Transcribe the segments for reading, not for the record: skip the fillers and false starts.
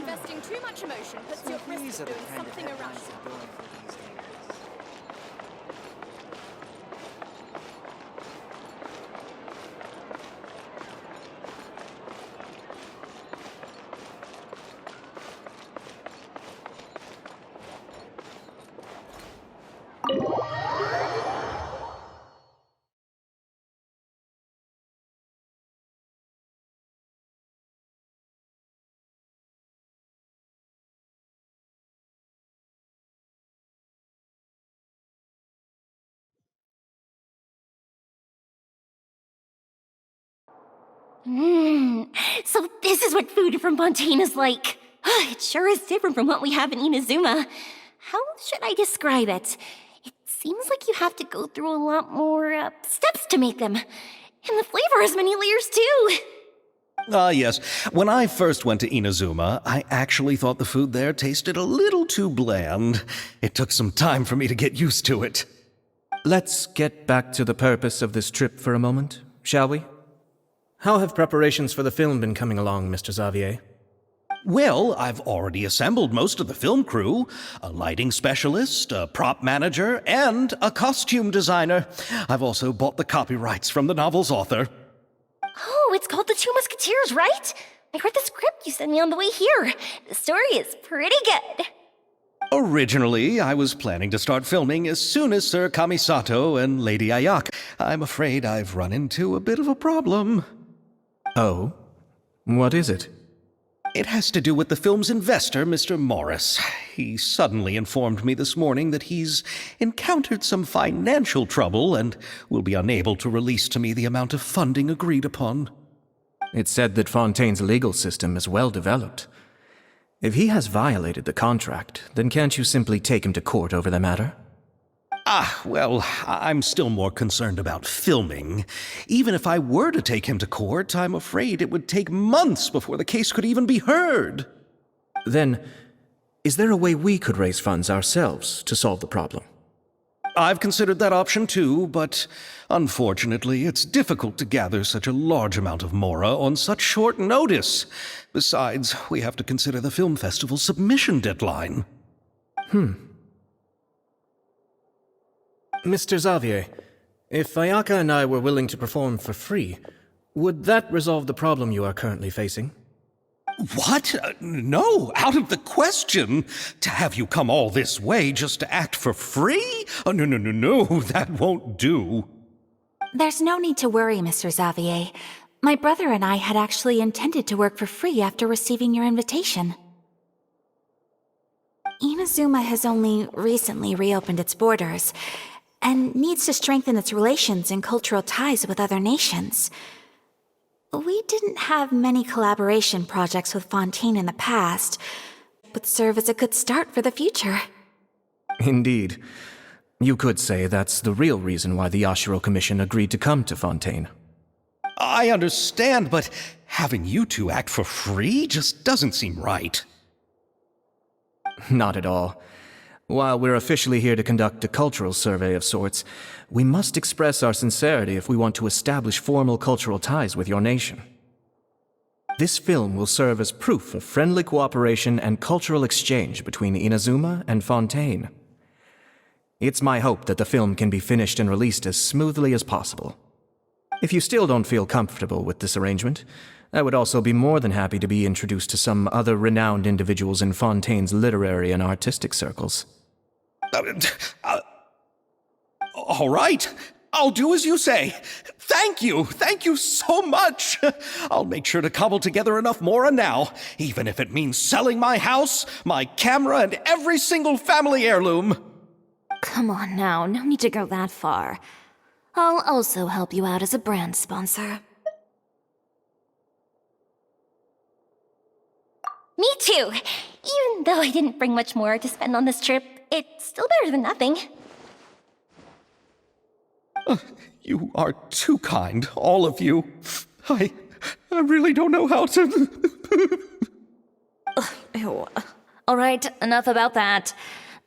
Investing too much emotion puts you at risk of doing something irrational. So this is what food from Fontaine is like. It sure is different from what we have in Inazuma. How should I describe it? It seems like you have to go through a lot more steps to make them. And the flavor has many layers too. Yes. When I first went to Inazuma, I actually thought the food there tasted a little too bland. It took some time for me to get used to it. Let's get back to the purpose of this trip for a moment, shall we? How have preparations for the film been coming along, Mr. Xavier? Well, I've already assembled most of the film crew. A lighting specialist, a prop manager, and a costume designer. I've also bought the copyrights from the novel's author. Oh, it's called The Two Musketeers, right? I read the script you sent me on the way here. The story is pretty good. Originally, I was planning to start filming as soon as Sir Kamisato and Lady Ayaka. I'm afraid I've run into a bit of a problem. Oh? What is it? It has to do with the film's investor, Mr. Morris. He suddenly informed me this morning that he's encountered some financial trouble and will be unable to release to me the amount of funding agreed upon. It's said that Fontaine's legal system is well developed. If he has violated the contract, then can't you simply take him to court over the matter? Well, I'm still more concerned about filming. Even if I were to take him to court, I'm afraid it would take months before the case could even be heard. Then, is there a way we could raise funds ourselves to solve the problem? I've considered that option too, but unfortunately, it's difficult to gather such a large amount of mora on such short notice. Besides, we have to consider the film festival's submission deadline. Mr. Xavier, if Ayaka and I were willing to perform for free, would that resolve the problem you are currently facing? What? No, out of the question. To have you come all this way just to act for free? Oh, no, that won't do. There's no need to worry, Mr. Xavier. My brother and I had actually intended to work for free after receiving your invitation. Inazuma has only recently reopened its borders, and needs to strengthen its relations and cultural ties with other nations. We didn't have many collaboration projects with Fontaine in the past, but serve as a good start for the future. Indeed. You could say that's the real reason why the Yashiro Commission agreed to come to Fontaine. I understand, but having you two act for free just doesn't seem right. Not at all. While we're officially here to conduct a cultural survey of sorts, we must express our sincerity if we want to establish formal cultural ties with your nation. This film will serve as proof of friendly cooperation and cultural exchange between Inazuma and Fontaine. It's my hope that the film can be finished and released as smoothly as possible. If you still don't feel comfortable with this arrangement, I would also be more than happy to be introduced to some other renowned individuals in Fontaine's literary and artistic circles. All right, I'll do as you say. Thank you so much. I'll make sure to cobble together enough mora now, even if it means selling my house, my camera, and every single family heirloom. Come on now, no need to go that far. I'll also help you out as a brand sponsor. Me too. Even though I didn't bring much more to spend on this trip, it's still better than nothing. You are too kind, all of you. I really don't know how to... Ew. All right, enough about that.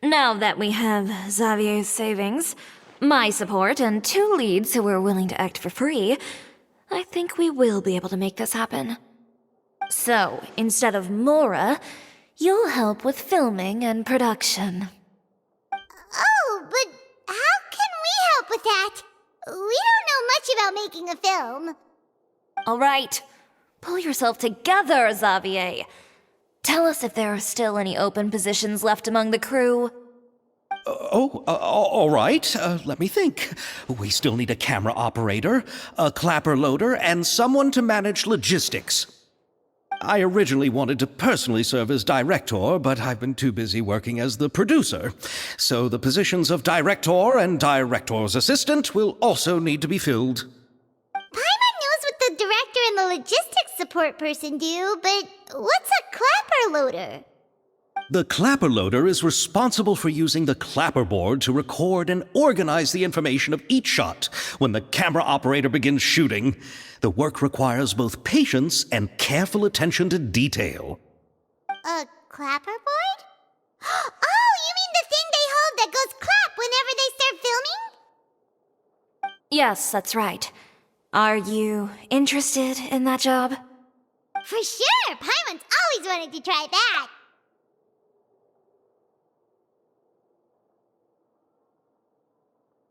Now that we have Xavier's savings, my support, and 2 leads who are willing to act for free, I think we will be able to make this happen. So, instead of Mora, you'll help with filming and production. Oh, but how can we help with that? We don't know much about making a film. All right, pull yourself together, Xavier. Tell us if there are still any open positions left among the crew. All right. Let me think. We still need a camera operator, a clapper loader, and someone to manage logistics. I originally wanted to personally serve as director, but I've been too busy working as the producer. So the positions of director and director's assistant will also need to be filled. Paimon knows what the director and the logistics support person do, but what's a clapper loader? The clapper loader is responsible for using the clapper board to record and organize the information of each shot when the camera operator begins shooting. The work requires both patience and careful attention to detail. A clapper board? Oh, you mean the thing they hold that goes clap whenever they start filming? Yes, that's right. Are you interested in that job? For sure! Paimon's always wanted to try that!